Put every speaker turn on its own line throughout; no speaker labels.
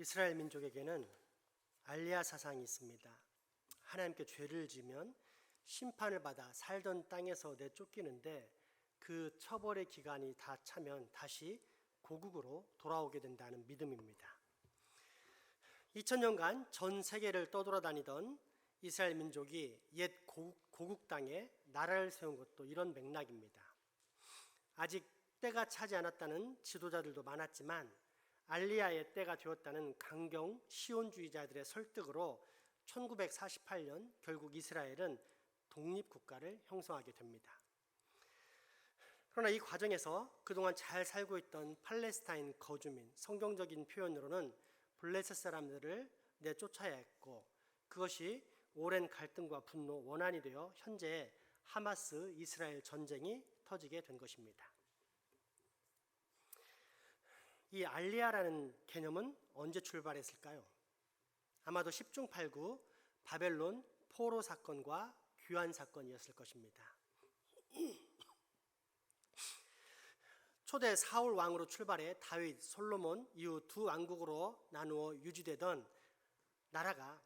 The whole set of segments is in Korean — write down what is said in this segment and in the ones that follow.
이스라엘 민족에게는 알리야 사상이 있습니다. 하나님께 죄를 지면 심판을 받아 살던 땅에서 내쫓기는데 그 처벌의 기간이 다 차면 다시 고국으로 돌아오게 된다는 믿음입니다. 2000년간 전 세계를 떠돌아다니던 이스라엘 민족이 옛 고국 땅에 나라를 세운 것도 이런 맥락입니다. 아직 때가 차지 않았다는 지도자들도 많았지만 알리야의 때가 되었다는 강경 시온주의자들의 설득으로 1948년 결국 이스라엘은 독립국가를 형성하게 됩니다. 그러나 이 과정에서 그동안 잘 살고 있던 팔레스타인 거주민, 성경적인 표현으로는 블레셋 사람들을 내쫓아야 했고, 그것이 오랜 갈등과 분노, 원한이 되어 현재 하마스 이스라엘 전쟁이 터지게 된 것입니다. 이 알리야라는 개념은 언제 출발했을까요? 아마도 10중 8구 바벨론 포로 사건과 귀환 사건이었을 것입니다. 초대 사울 왕으로 출발해 다윗, 솔로몬 이후 두 왕국으로 나누어 유지되던 나라가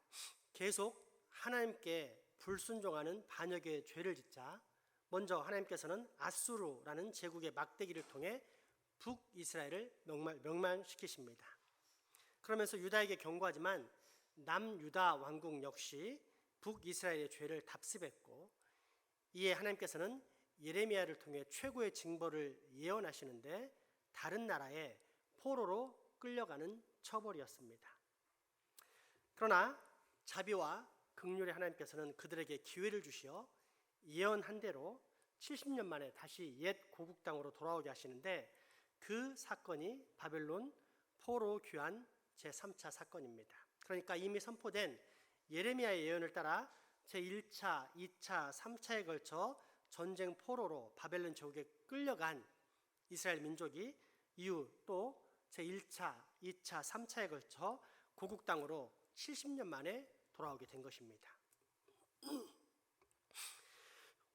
계속 하나님께 불순종하는 반역의 죄를 짓자 먼저 하나님께서는 아수르라는 제국의 막대기를 통해 북이스라엘을 멸망시키십니다. 그러면서 유다에게 경고하지만 남유다 왕국 역시 북이스라엘의 죄를 답습했고, 이에 하나님께서는 예레미야를 통해 최고의 징벌을 예언하시는데 다른 나라에 포로로 끌려가는 처벌이었습니다. 그러나 자비와 긍휼의 하나님께서는 그들에게 기회를 주시어 예언한 대로 70년 만에 다시 옛 고국 땅으로 돌아오게 하시는데 그 사건이 바벨론 포로 귀환 제3차 사건입니다. 그러니까 이미 선포된 예레미야의 예언을 따라 제1차, 2차, 3차에 걸쳐 전쟁 포로로 바벨론 제국에 끌려간 이스라엘 민족이 이후 또 제1차, 2차, 3차에 걸쳐 고국 땅으로 70년 만에 돌아오게 된 것입니다.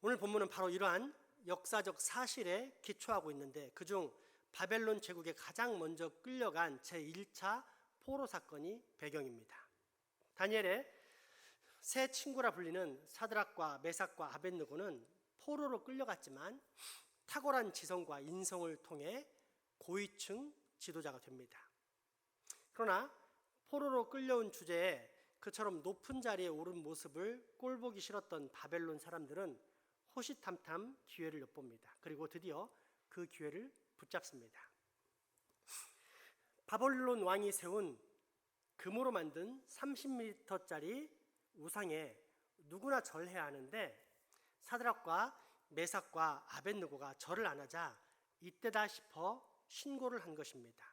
오늘 본문은 바로 이러한 역사적 사실에 기초하고 있는데 그중 바벨론 제국에 가장 먼저 끌려간 제1차 포로 사건이 배경입니다. 다니엘의 세 친구라 불리는 사드락과 메삭과 아벳느고는 포로로 끌려갔지만 탁월한 지성과 인성을 통해 고위층 지도자가 됩니다. 그러나 포로로 끌려온 주제에 그처럼 높은 자리에 오른 모습을 꼴보기 싫었던 바벨론 사람들은 호시탐탐 기회를 엿봅니다. 그리고 드디어 그 기회를 붙잡습니다. 바벨론 왕이 세운 금으로 만든 30m짜리 우상에 누구나 절해야 하는데 사드락과 메삭과 아벳느고가 절을 안 하자 이때다 싶어 신고를 한 것입니다.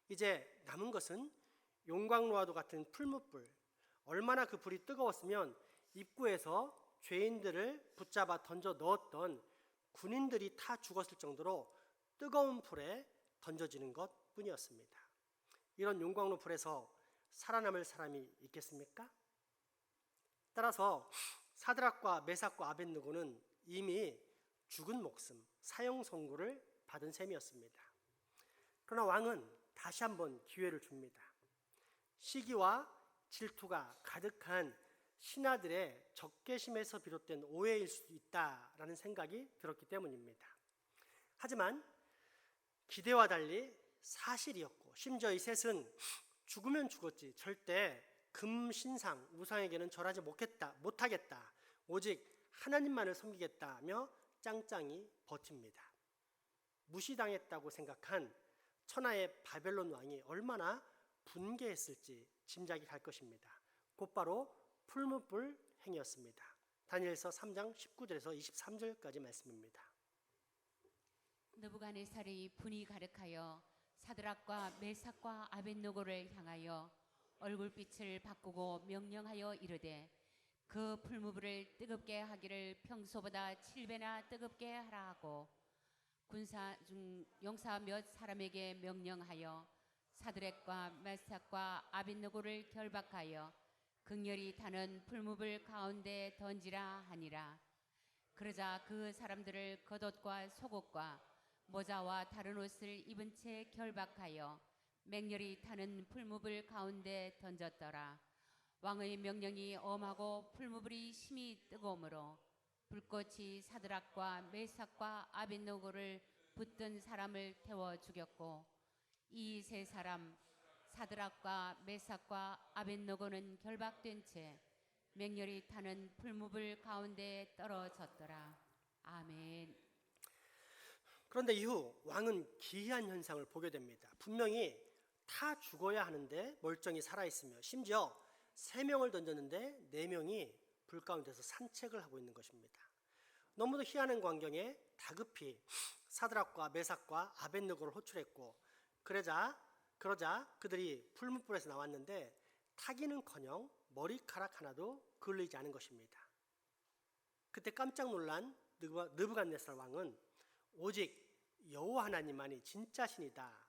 이제 남은 것은 용광로와도 같은 풀무불, 얼마나 그 불이 뜨거웠으면 입구에서 죄인들을 붙잡아 던져 넣었던 군인들이 타 죽었을 정도로 뜨거운 불에 던져지는 것 뿐이었습니다. 이런 용광로 불에서 살아남을 사람이 있겠습니까? 따라서 사드락과 메삭과 아벳느고는 이미 죽은 목숨, 사형 선고를 받은 셈이었습니다. 그러나 왕은 다시 한번 기회를 줍니다. 시기와 질투가 가득한 신하들의 적개심에서 비롯된 오해일 수도 있다라는 생각이 들었기 때문입니다. 하지만 기대와 달리 사실이었고, 심지어 이 셋은 죽으면 죽었지 절대 금신상 우상에게는 절하지 못하겠다, 오직 하나님만을 섬기겠다며 짱짱이 버팁니다. 무시당했다고 생각한 천하의 바벨론 왕이 얼마나 분개했을지 짐작이 갈 것입니다. 곧바로 풀무불 행위였습니다. 다니엘서 3장 19절에서 23절까지 말씀입니다.
느부갓네살이 분이 가득하여 사드락과 메삭과 아벳느고를 향하여 얼굴빛을 바꾸고 명령하여 이르되 그 풀무불을 뜨겁게 하기를 평소보다 7배나 뜨겁게 하라 하고 군사 중 용사 몇 사람에게 명령하여 사드락과 메삭과 아벳느고를 결박하여 극렬히 타는 풀무불 가운데 던지라 하니라. 그러자 그 사람들을 겉옷과 속옷과 모자와 다른 옷을 입은 채 결박하여 맹렬히 타는 풀무불 가운데 던졌더라. 왕의 명령이 엄하고 풀무불이 심히 뜨거우므로 불꽃이 사드락과 메삭과 아벳노고를 붙든 사람을 태워 죽였고 이 세 사람 사드락과 메삭과 아벳노고는 결박된 채 맹렬히 타는 풀무불 가운데 떨어졌더라. 아멘.
그런데 이후 왕은 기이한 현상을 보게 됩니다. 분명히 다 죽어야 하는데 멀쩡히 살아있으며 심지어 3명을 던졌는데 4명이 불 가운데서 산책을 하고 있는 것입니다. 너무도 희한한 광경에 다급히 사드락과 메삭과 아벳느고를 호출했고 그러자 그들이 풀무불에서 나왔는데 타기는커녕 머리카락 하나도 그을리지 않은 것입니다. 그때 깜짝 놀란 느부갓네살 왕은 오직 여호와 하나님만이 진짜 신이다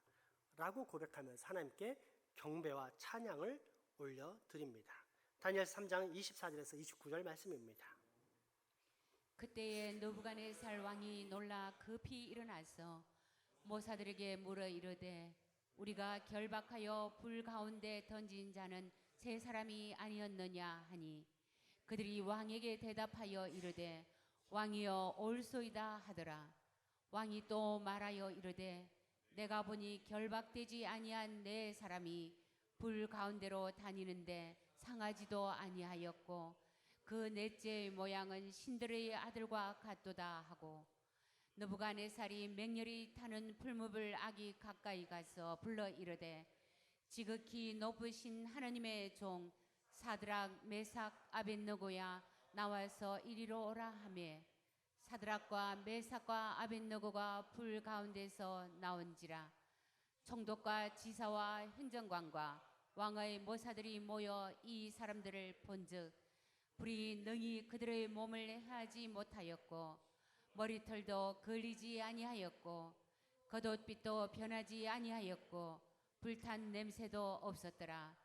라고 고백하면서 하나님께 경배와 찬양을 올려드립니다. 다니엘 3장 24절에서 29절 말씀입니다.
그때에 느부갓네살 왕이 놀라 급히 일어나서 모사들에게 물어 이르되 우리가 결박하여 불 가운데 던진 자는 세 사람이 아니었느냐 하니 그들이 왕에게 대답하여 이르되 왕이여 올소이다 하더라. 왕이 또 말하여 이르되 내가 보니 결박되지 아니한 네 사람이 불 가운데로 다니는데 상하지도 아니하였고 그 넷째의 모양은 신들의 아들과 같도다 하고 느부갓네살이 맹렬히 타는 풀무불 악이 가까이 가서 불러 이르되 지극히 높으신 하나님의 종 사드락 메삭 아벳느고야 나와서 이리로 오라 하매 사드락과 메삭과 아벳느고가 불 가운데서 나온지라. 총독과 지사와 행정관과 왕의 모사들이 모여 이 사람들을 본즉 불이 능히 그들의 몸을 해하지 못하였고 머리털도 걸리지 아니하였고 겉옷빛도 변하지 아니하였고 불탄 냄새도 없었더라.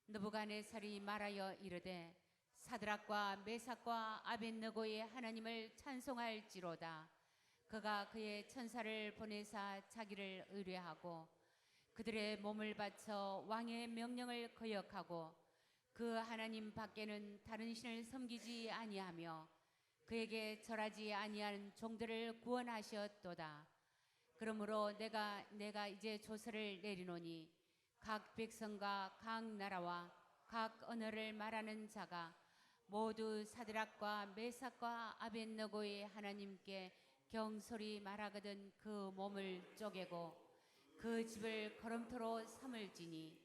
느부갓네살이 말하여 이르되 사드락과 메삭과 아벳느고의 하나님을 찬송할지로다. 그가 그의 천사를 보내사 자기를 의뢰하고 그들의 몸을 바쳐 왕의 명령을 거역하고 그 하나님 밖에는 다른 신을 섬기지 아니하며 그에게 절하지 아니하는 종들을 구원하셨도다. 그러므로 내가 이제 조서를 내리노니 각 백성과 각 나라와 각 언어를 말하는 자가 모두 사드락과 메삭과 아벳느고의 하나님께 경솔히 말하거든 그 몸을 쪼개고 그 집을 거름토로 삼을지니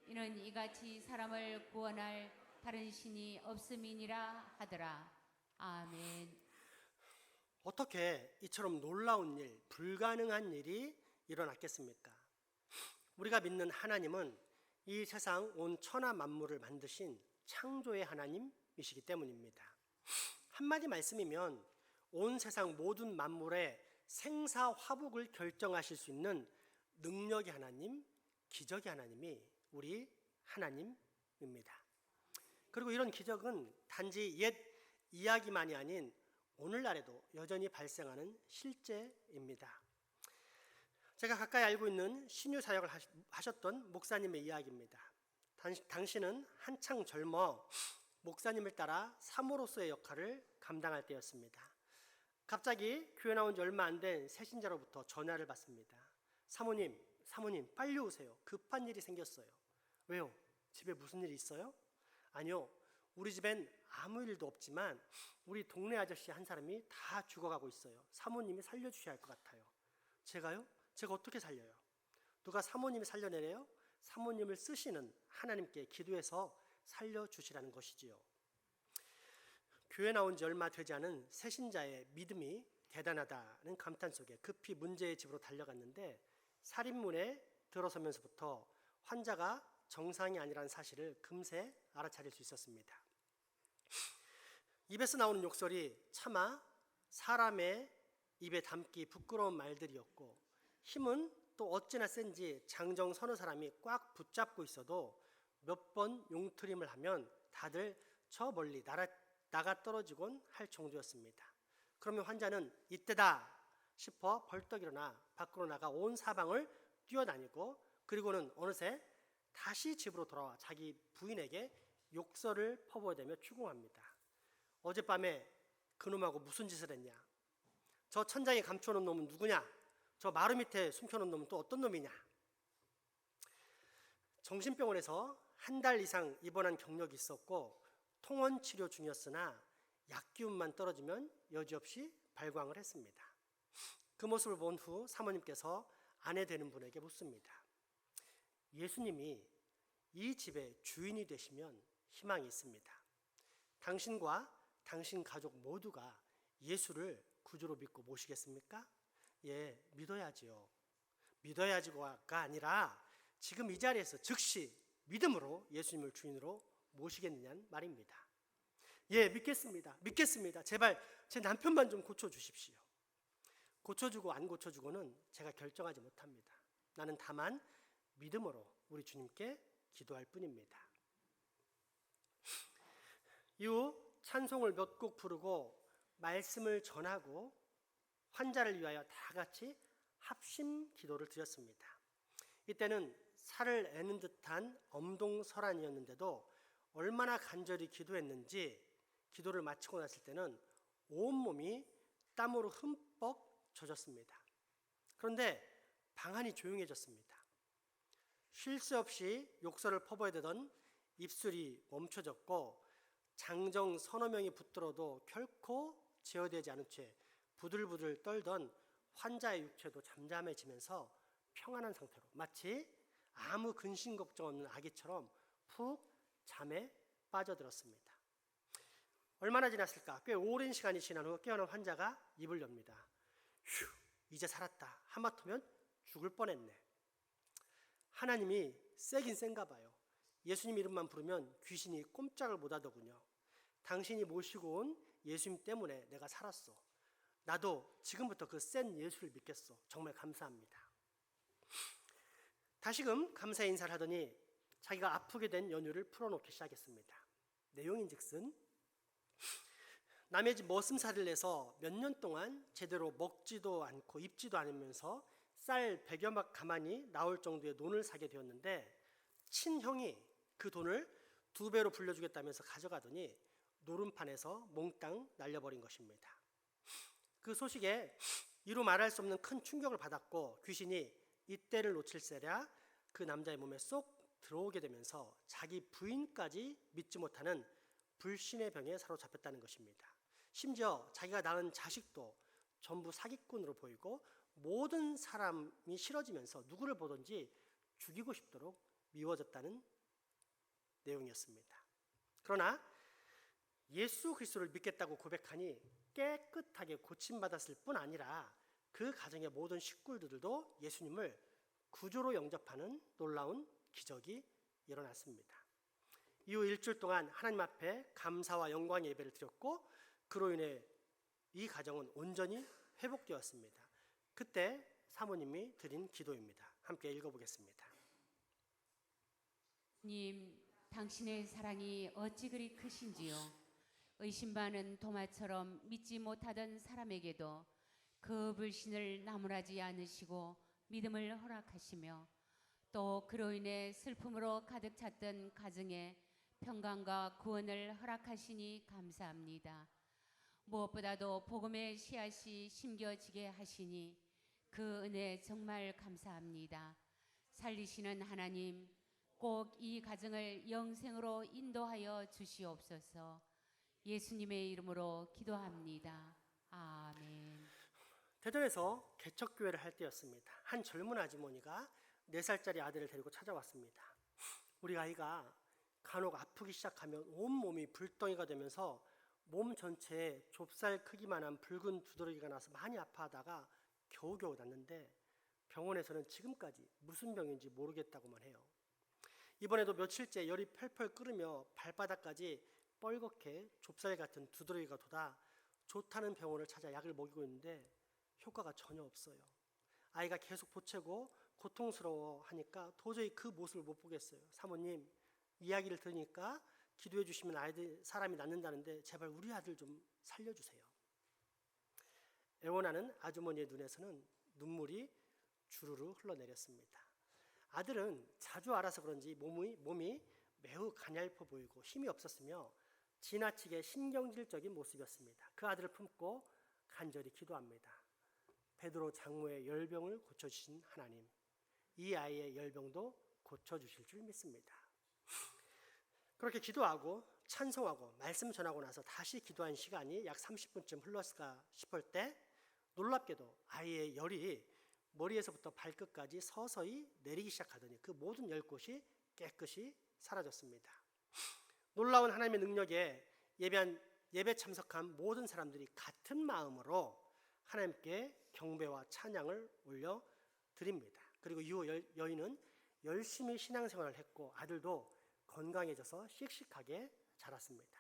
이는 이같이 사람을 구원할 다른 신이 없음이니라 하더라. 아멘.
어떻게 이처럼 놀라운 일, 불가능한 일이 일어났겠습니까? 우리가 믿는 하나님은 이 세상 온 천하 만물을 만드신 창조의 하나님이시기 때문입니다. 한마디 말씀이면 온 세상 모든 만물의 생사화복을 결정하실 수 있는 능력의 하나님, 기적의 하나님이 우리 하나님입니다. 그리고 이런 기적은 단지 옛 이야기만이 아닌 오늘날에도 여전히 발생하는 실제입니다. 제가 가까이 알고 있는 신유 사역을 하셨던 목사님의 이야기입니다. 당신은 한창 젊어 목사님을 따라 사모로서의 역할을 감당할 때였습니다. 갑자기 교회 나온 지 얼마 안 된 새신자로부터 전화를 받습니다. 사모님 빨리 오세요. 급한 일이 생겼어요. 왜요? 집에 무슨 일 있어요? 아니요. 우리 집엔 아무 일도 없지만 우리 동네 아저씨 한 사람이 다 죽어가고 있어요. 사모님이 살려주셔야 할 것 같아요. 제가요? 제가 어떻게 살려요? 누가 사모님이 살려내래요? 사모님을 쓰시는 하나님께 기도해서 살려주시라는 것이지요. 교회 나온 지 얼마 되지 않은 새신자의 믿음이 대단하다는 감탄 속에 급히 문제의 집으로 달려갔는데 살인문에 들어서면서부터 환자가 정상이 아니라는 사실을 금세 알아차릴 수 있었습니다. 입에서 나오는 욕설이 차마 사람의 입에 담기 부끄러운 말들이었고 힘은 또 어찌나 센지 장정 서너 사람이 꽉 붙잡고 있어도 몇 번 용트림을 하면 다들 저 멀리 나가 떨어지곤 할 정도였습니다. 그러면 환자는 이때다 싶어 벌떡 일어나 밖으로 나가 온 사방을 뛰어다니고 그리고는 어느새 다시 집으로 돌아와 자기 부인에게 욕설을 퍼부어대며 추궁합니다. 어젯밤에 그놈하고 무슨 짓을 했냐? 저 천장에 감춰놓은 놈은 누구냐? 저 마루 밑에 숨겨놓은 놈은 또 어떤 놈이냐? 정신병원에서 한 달 이상 입원한 경력이 있었고 통원 치료 중이었으나 약 기운만 떨어지면 여지없이 발광을 했습니다. 그 모습을 본 후 사모님께서 아내 되는 분에게 묻습니다. 예수님이 이 집의 주인이 되시면 희망이 있습니다. 당신과 당신 가족 모두가 예수를 구주로 믿고 모시겠습니까? 예, 믿어야지요. 믿어야지가 아니라 지금 이 자리에서 즉시 믿음으로 예수님을 주인으로 모시겠느냐는 말입니다. 예, 믿겠습니다. 믿겠습니다. 제발 제 남편만 좀 고쳐주십시오. 고쳐주고 안 고쳐주고는 제가 결정하지 못합니다. 나는 다만 믿음으로 우리 주님께 기도할 뿐입니다. 이후 찬송을 몇 곡 부르고 말씀을 전하고 환자를 위하여 다 같이 합심 기도를 드렸습니다. 이때는 살을 애는 듯한 엄동설환이었는데도 얼마나 간절히 기도했는지 기도를 마치고 났을 때는 온몸이 땀으로 흠뻑 젖었습니다. 그런데 방안이 조용해졌습니다. 쉴 새 없이 욕설을 퍼부어대던 입술이 멈춰졌고 장정 서너 명이 붙들어도 결코 제어되지 않은 채 부들부들 떨던 환자의 육체도 잠잠해지면서 평안한 상태로 마치 아무 근심 걱정 없는 아기처럼 푹 잠에 빠져들었습니다. 얼마나 지났을까? 꽤 오랜 시간이 지난 후 깨어난 환자가 입을 엽니다. 휴, 이제 살았다. 하마터면 죽을 뻔했네. 하나님이 세긴 센가 봐요. 예수님 이름만 부르면 귀신이 꼼짝을 못하더군요. 당신이 모시고 온 예수님 때문에 내가 살았어. 나도 지금부터 그 센 예수를 믿겠어. 정말 감사합니다. 다시금 감사 인사를 하더니 자기가 아프게 된 연유를 풀어놓기 시작했습니다. 내용인즉슨 남의 집 머슴살이를 내서 몇 년 동안 제대로 먹지도 않고 입지도 않으면서 쌀 100여막 가만히 나올 정도의 논을 사게 되었는데 친형이 그 돈을 2배로 불려주겠다면서 가져가더니 노름판에서 몽땅 날려버린 것입니다. 그 소식에 이루 말할 수 없는 큰 충격을 받았고 귀신이 이때를 놓칠세라 그 남자의 몸에 쏙 들어오게 되면서 자기 부인까지 믿지 못하는 불신의 병에 사로잡혔다는 것입니다. 심지어 자기가 낳은 자식도 전부 사기꾼으로 보이고 모든 사람이 싫어지면서 누구를 보든지 죽이고 싶도록 미워졌다는 내용이었습니다. 그러나 예수 그리스도를 믿겠다고 고백하니 깨끗하게 고침받았을 뿐 아니라 그 가정의 모든 식구들도 예수님을 구주로 영접하는 놀라운 기적이 일어났습니다. 이후 일주일 동안 하나님 앞에 감사와 영광의 예배를 드렸고 그로 인해 이 가정은 온전히 회복되었습니다. 그때 사모님이 드린 기도입니다. 함께 읽어보겠습니다.
님, 당신의 사랑이 어찌 그리 크신지요. 의심반은 도마처럼 믿지 못하던 사람에게도 그 불신을 나무라지 않으시고 믿음을 허락하시며 또 그로 인해 슬픔으로 가득 찼던 가정에 평강과 구원을 허락하시니 감사합니다. 무엇보다도 복음의 씨앗이 심겨지게 하시니 그 은혜 정말 감사합니다. 살리시는 하나님, 꼭 이 가정을 영생으로 인도하여 주시옵소서. 예수님의 이름으로 기도합니다. 아멘.
대전에서 개척교회를 할 때였습니다. 한 젊은 아주머니가 4살짜리 아들을 데리고 찾아왔습니다. 우리 아이가 간혹 아프기 시작하면 온몸이 불덩이가 되면서 몸 전체에 좁쌀 크기만한 붉은 두드러기가 나서 많이 아파하다가 겨우겨우 낫는데 병원에서는 지금까지 무슨 병인지 모르겠다고만 해요. 이번에도 며칠째 열이 펄펄 끓으며 발바닥까지 뻘겋게 좁쌀 같은 두드러기가 돋아 좋다는 병원을 찾아 약을 먹이고 있는데 효과가 전혀 없어요. 아이가 계속 보채고 고통스러워하니까 도저히 그 모습을 못 보겠어요. 사모님, 이야기를 들으니까 기도해 주시면 아이들 사람이 낫는다는데 제발 우리 아들 좀 살려주세요. 애원하는 아주머니의 눈에서는 눈물이 주르르 흘러내렸습니다. 아들은 자주 알아서 그런지 몸이 매우 가냘퍼 보이고 힘이 없었으며 지나치게 신경질적인 모습이었습니다. 그 아들을 품고 간절히 기도합니다. 베드로 장모의 열병을 고쳐주신 하나님, 이 아이의 열병도 고쳐주실 줄 믿습니다. 그렇게 기도하고 찬송하고 말씀 전하고 나서 다시 기도한 시간이 약 30분쯤 흘렀을까 싶을 때 놀랍게도 아이의 열이 머리에서부터 발끝까지 서서히 내리기 시작하더니 그 모든 열꽃이 깨끗이 사라졌습니다. 놀라운 하나님의 능력에 예배 참석한 모든 사람들이 같은 마음으로 하나님께 경배와 찬양을 올려 드립니다. 그리고 이후 여인은 열심히 신앙생활을 했고 아들도 건강해져서 씩씩하게 자랐습니다.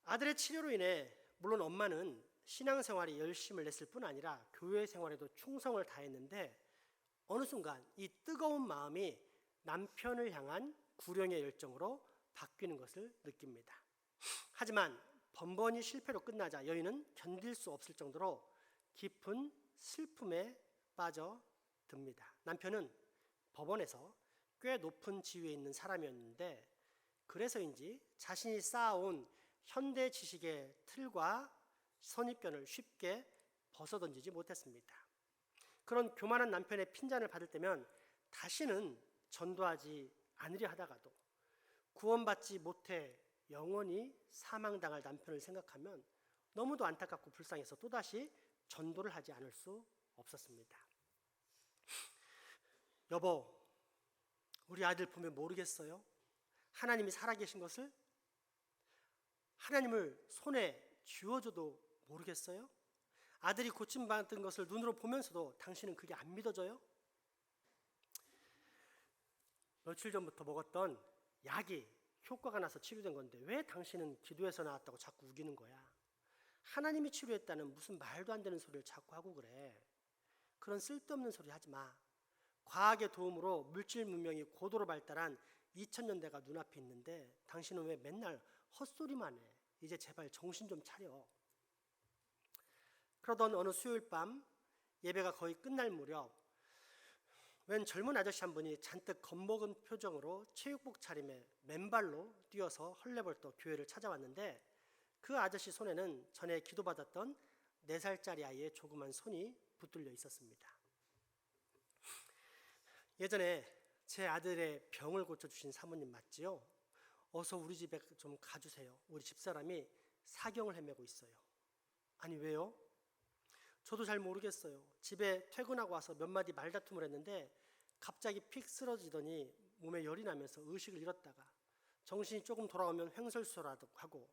아들의 치료로 인해 물론 엄마는 신앙생활에 열심을 냈을 뿐 아니라 교회 생활에도 충성을 다했는데 어느 순간 이 뜨거운 마음이 남편을 향한 구령의 열정으로 바뀌는 것을 느낍니다. 하지만 번번이 실패로 끝나자 여인은 견딜 수 없을 정도로 깊은 슬픔에 빠져듭니다. 남편은 법원에서 꽤 높은 지위에 있는 사람이었는데 그래서인지 자신이 쌓아온 현대 지식의 틀과 선입견을 쉽게 벗어던지지 못했습니다. 그런 교만한 남편의 핀잔을 받을 때면 다시는 전도하지 않으려 하다가도 구원받지 못해 영원히 사망당할 남편을 생각하면 너무도 안타깝고 불쌍해서 또다시 전도를 하지 않을 수 없었습니다. 여보, 우리 아들 보면 모르겠어요? 하나님이 살아계신 것을? 하나님을 손에 쥐어줘도 모르겠어요? 아들이 고침받은 것을 눈으로 보면서도 당신은 그게 안 믿어져요? 며칠 전부터 먹었던 약이 효과가 나서 치료된 건데 왜 당신은 기도해서 나왔다고 자꾸 우기는 거야? 하나님이 치료했다는 무슨 말도 안 되는 소리를 자꾸 하고 그래. 그런 쓸데없는 소리 하지 마. 과학의 도움으로 물질 문명이 고도로 발달한 2000년대가 눈앞에 있는데 당신은 왜 맨날 헛소리만 해? 이제 제발 정신 좀 차려. 그러던 어느 수요일 밤 예배가 거의 끝날 무렵 웬 젊은 아저씨 한 분이 잔뜩 겁먹은 표정으로 체육복 차림에 맨발로 뛰어서 헐레벌떡 교회를 찾아왔는데 그 아저씨 손에는 전에 기도받았던 4살짜리 아이의 조그만 손이 붙들려 있었습니다. 예전에 제 아들의 병을 고쳐주신 사모님 맞지요? 어서 우리 집에 좀 가주세요. 우리 집사람이 사경을 헤매고 있어요. 아니 왜요? 저도 잘 모르겠어요. 집에 퇴근하고 와서 몇 마디 말다툼을 했는데 갑자기 픽 쓰러지더니 몸에 열이 나면서 의식을 잃었다가 정신이 조금 돌아오면 횡설수설하고 하고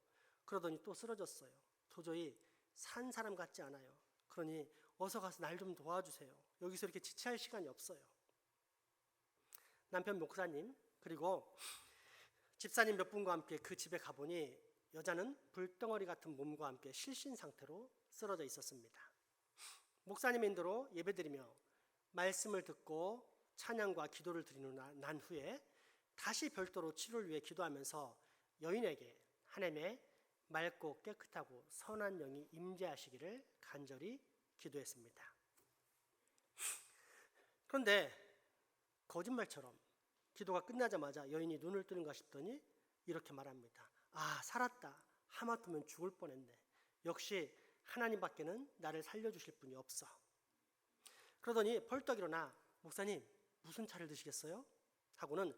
그러더니 또 쓰러졌어요. 도저히 산 사람 같지 않아요. 그러니 어서 가서 날 좀 도와주세요. 여기서 이렇게 지체할 시간이 없어요. 남편 목사님 그리고 집사님 몇 분과 함께 그 집에 가보니 여자는 불덩어리 같은 몸과 함께 실신 상태로 쓰러져 있었습니다. 목사님의 인도로 예배드리며 말씀을 듣고 찬양과 기도를 드리는 난 후에 다시 별도로 치료를 위해 기도하면서 여인에게 하나님의 맑고 깨끗하고 선한 영이 임재하시기를 간절히 기도했습니다. 그런데 거짓말처럼 기도가 끝나자마자 여인이 눈을 뜨는가 싶더니 이렇게 말합니다. 아, 살았다. 하마터면 죽을 뻔했네. 역시 하나님밖에는 나를 살려주실 분이 없어. 그러더니 벌떡 일어나 목사님 무슨 차를 드시겠어요? 하고는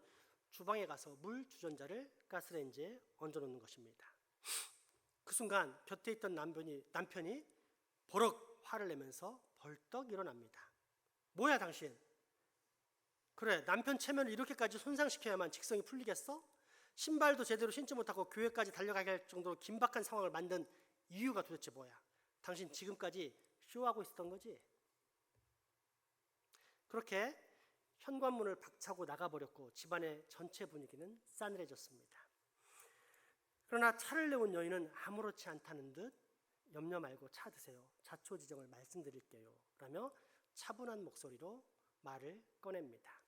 주방에 가서 물 주전자를 가스레인지에 얹어놓는 것입니다. 그 순간 곁에 있던 남편이 버럭 화를 내면서 벌떡 일어납니다. 뭐야 당신? 그래 남편 체면을 이렇게까지 손상시켜야만 직성이 풀리겠어? 신발도 제대로 신지 못하고 교회까지 달려가게 할 정도로 긴박한 상황을 만든 이유가 도대체 뭐야? 당신 지금까지 쇼하고 있었던 거지? 그렇게 현관문을 박차고 나가버렸고 집안의 전체 분위기는 싸늘해졌습니다. 그러나 차를 내온 여인은 아무렇지 않다는 듯 염려 말고 차 드세요. 자초지정을 말씀드릴게요. 라며 차분한 목소리로 말을 꺼냅니다.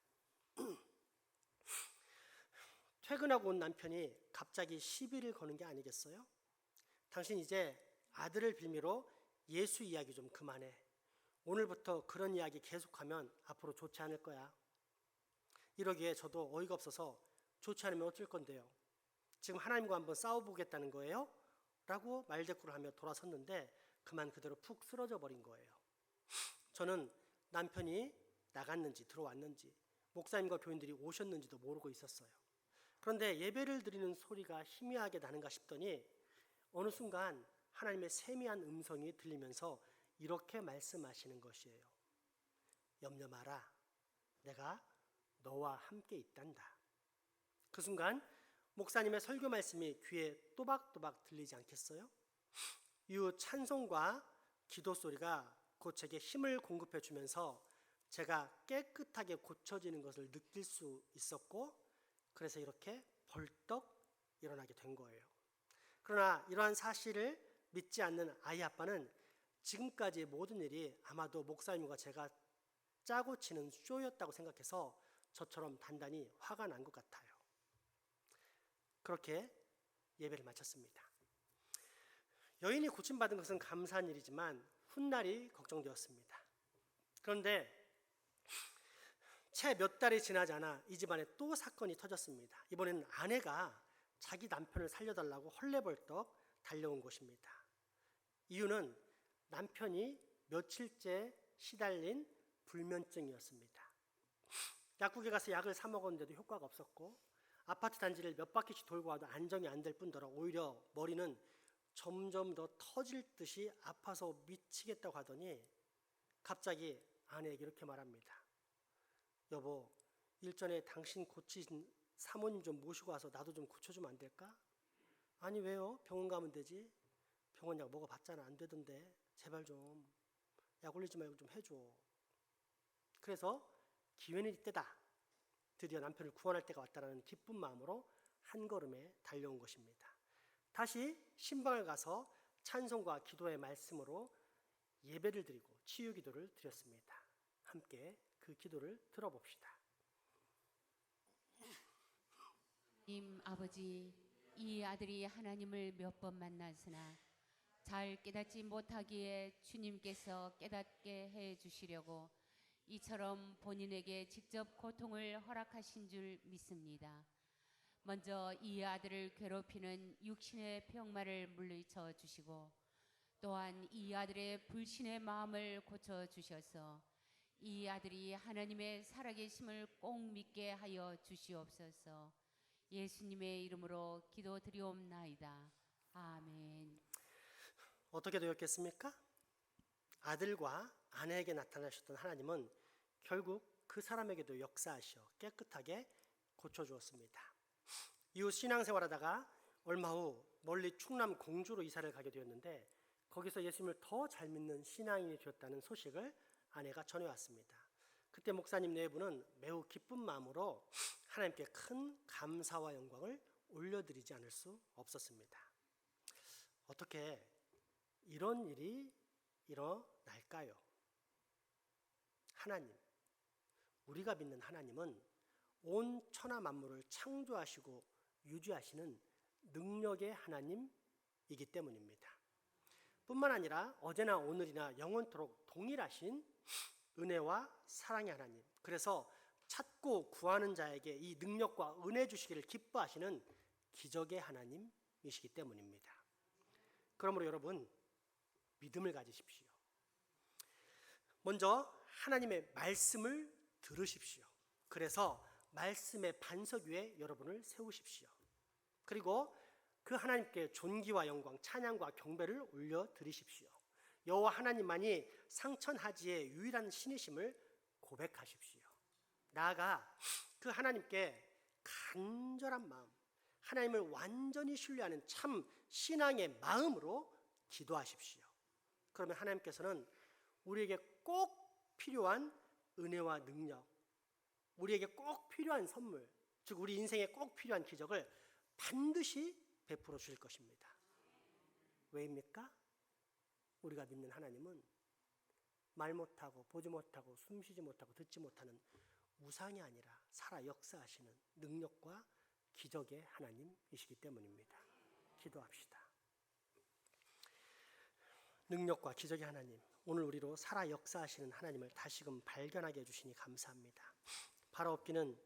퇴근하고 온 남편이 갑자기 시비를 거는 게 아니겠어요? 당신 이제 아들을 빌미로 예수 이야기 좀 그만해. 오늘부터 그런 이야기 계속하면 앞으로 좋지 않을 거야. 이러기에 저도 어이가 없어서 좋지 않으면 어쩔 건데요. 지금 하나님과 한번 싸워보겠다는 거예요? 라고 말대꾸를 하며 돌아섰는데 그만 그대로 푹 쓰러져 버린 거예요. 저는 남편이 나갔는지 들어왔는지 목사님과 교인들이 오셨는지도 모르고 있었어요. 그런데 예배를 드리는 소리가 희미하게 나는가 싶더니 어느 순간 하나님의 세미한 음성이 들리면서 이렇게 말씀하시는 것이에요. 염려 마라. 내가 너와 함께 있단다. 그 순간 목사님의 설교 말씀이 귀에 또박또박 들리지 않겠어요? 이후 찬송과 기도 소리가 곧 제게 힘을 공급해 주면서 제가 깨끗하게 고쳐지는 것을 느낄 수 있었고, 그래서 이렇게 벌떡 일어나게 된 거예요. 그러나 이러한 사실을 믿지 않는 아이 아빠는 지금까지의 모든 일이 아마도 목사님과 제가 짜고 치는 쇼였다고 생각해서 저처럼 단단히 화가 난 것 같아요. 그렇게 예배를 마쳤습니다. 여인이 고침받은 것은 감사한 일이지만 훗날이 걱정되었습니다. 그런데 채 몇 달이 지나지 않아 이 집안에 또 사건이 터졌습니다. 이번에는 아내가 자기 남편을 살려달라고 헐레벌떡 달려온 것입니다. 이유는 남편이 며칠째 시달린 불면증이었습니다. 약국에 가서 약을 사 먹었는데도 효과가 없었고 아파트 단지를 몇 바퀴씩 돌고 와도 안정이 안 될 뿐더러 오히려 머리는 점점 더 터질 듯이 아파서 미치겠다고 하더니 갑자기 아내에게 이렇게 말합니다. 여보, 일전에 당신 고친 사모님 좀 모시고 와서 나도 좀 고쳐주면 안 될까? 아니 왜요? 병원 가면 되지. 병원 약 먹어봤잖아. 안 되던데. 제발 좀 약 올리지 말고 좀 해줘. 그래서 기회는 이때다. 드디어 남편을 구원할 때가 왔다는 기쁜 마음으로 한 걸음에 달려온 것입니다. 다시 신방을 가서 찬송과 기도의 말씀으로 예배를 드리고 치유 기도를 드렸습니다. 함께 그 기도를 들어봅시다.
하나님 아버지, 이 아들이 하나님을 몇 번 만났으나 잘 깨닫지 못하기에 주님께서 깨닫게 해 주시려고 이처럼 본인에게 직접 고통을 허락하신 줄 믿습니다. 먼저 이 아들을 괴롭히는 육신의 병마를 물리쳐 주시고 또한 이 아들의 불신의 마음을 고쳐 주셔서 이 아들이 하나님의 살아계심을 꼭 믿게 하여 주시옵소서. 예수님의 이름으로 기도드리옵나이다. 아멘.
어떻게 되었겠습니까? 아들과 아내에게 나타나셨던 하나님은 결국 그 사람에게도 역사하셔 깨끗하게 고쳐주었습니다. 이후 신앙생활하다가 얼마 후 멀리 충남 공주로 이사를 가게 되었는데 거기서 예수님을 더 잘 믿는 신앙인이 되었다는 소식을 아내가 전해왔습니다. 그때 목사님 내부는 매우 기쁜 마음으로 하나님께 큰 감사와 영광을 올려드리지 않을 수 없었습니다. 어떻게 이런 일이 일어날까요? 하나님, 우리가 믿는 하나님은 온 천하 만물을 창조하시고 유지하시는 능력의 하나님이기 때문입니다. 뿐만 아니라 어제나 오늘이나 영원토록 동일하신 은혜와 사랑의 하나님, 그래서 찾고 구하는 자에게 이 능력과 은혜 주시기를 기뻐하시는 기적의 하나님이시기 때문입니다. 그러므로 여러분, 믿음을 가지십시오. 먼저 하나님의 말씀을 들으십시오. 그래서 말씀의 반석 위에 여러분을 세우십시오. 그리고 그 하나님께 존귀와 영광, 찬양과 경배를 올려드리십시오. 여호와 하나님만이 상천하지의 유일한 신이심을 고백하십시오. 나아가 그 하나님께 간절한 마음, 하나님을 완전히 신뢰하는 참 신앙의 마음으로 기도하십시오. 그러면 하나님께서는 우리에게 꼭 필요한 은혜와 능력, 우리에게 꼭 필요한 선물, 즉 우리 인생에 꼭 필요한 기적을 반드시 베풀어 주실 것입니다. 왜입니까? 우리가 믿는 하나님은 말 못하고 보지 못하고 숨쉬지 못하고 듣지 못하는 우상이 아니라 살아 역사하시는 능력과 기적의 하나님이시기 때문입니다. 기도합시다. 능력과 기적의 하나님, 오늘 우리로 살아 역사하시는 하나님을 다시금 발견하게 해주시니 감사합니다. 바라옵기는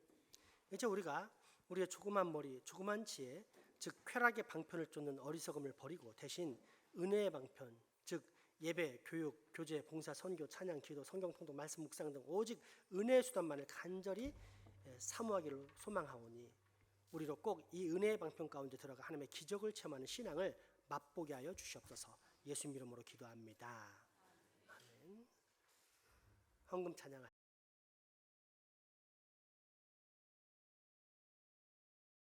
이제 우리가 우리의 조그만 머리, 조그만 지혜, 즉 쾌락의 방편을 쫓는 어리석음을 버리고 대신 은혜의 방편, 즉 예배, 교육, 교제, 봉사, 선교, 찬양, 기도, 성경 통독, 말씀 묵상 등 오직 은혜의 수단만을 간절히 사모하기를 소망하오니 우리로 꼭 이 은혜의 방편 가운데 들어가 하나님의 기적을 체험하는 신앙을 맛보게 하여 주시옵소서. 예수 이름으로 기도합니다. 아멘. 헌금 찬양하